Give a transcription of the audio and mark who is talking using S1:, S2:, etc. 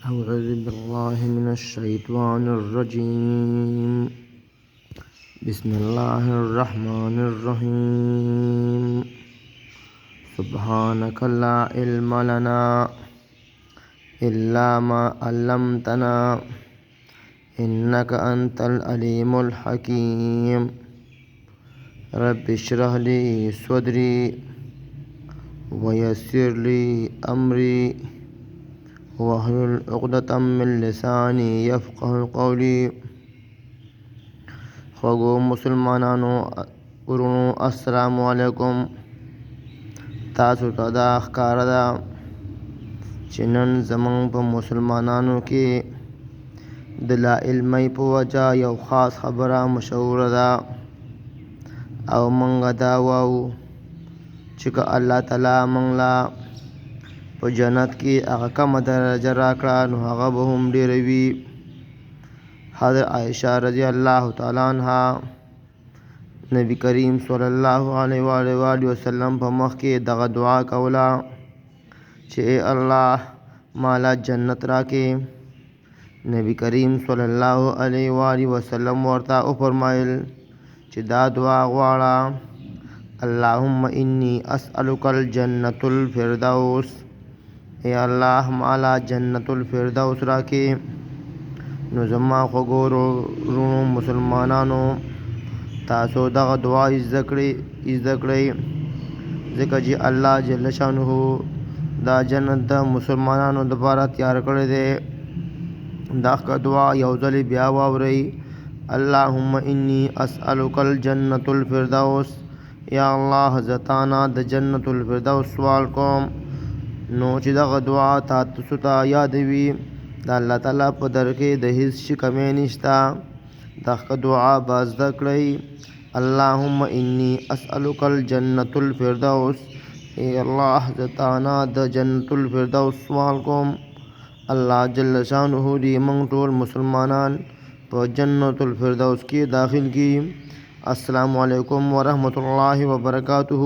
S1: أعوذ بالله من الشيطان الرجيم. بسم الله الرحمن الرحيم. سبحانك لا علم لنا إلا ما علمتنا إنك أنت العليم الحكيم. رب اشرح لي صدري ويسر لي أمري واحلل عقدة من لساني يفقه قولي. خوږو مسلمانانو ورونو السلام علیکم. تاسو ته دا ښکاره ده چې نن زموږ په مسلمانانو کې د لا علمۍ په وجه یو خاص خبره مشهوره ده او موږ دا وایو چې که الله تعالی موږ لا په جنت کې هغه کمه درجه راکړه نو هغه به هم ډېره وي. حضرت عایشه رضی الله تعالی عنها نبی کریم صلی الله علیه و وسلم په مخ کې دغه دعا کوله چې ای الله مالا جنت راکې. نبی کریم صلی الله علیه و وسلم ورته وفرمایل چې دا دعا غواړه: اللهم انی اسألک الجنة الفردوس. ای الله مالا جنت الفردوس راکې. نو زما خوږو وروڼو مسلمانانو تاسو دغه دعا زده کړئ ځکه چې الله جل شانه دا جنت د مسلمانانو لپاره تیار کړی دی. دا دعا یو ځل بیا واورئ: اللهم انی اسألک الجنة الفردوس. یا الله زتانا د جنت الفردوس سوال کوم. نو چې دغه دعا تاسو ته یاد وي د الله تعالی په در کې د هیڅ شي کمی نشته. دغه دعا به زده کړئ: اللهم انی اسألک الجنة الفردوس. ای الله زتانا د جنت الفردوس سوال کوم. الله جل شانه دې موږ ټول مسلمانان په جنت الفردوس کې داخل کړي. السلام علیکم ورحمۃ اللہ وبرکاتہ.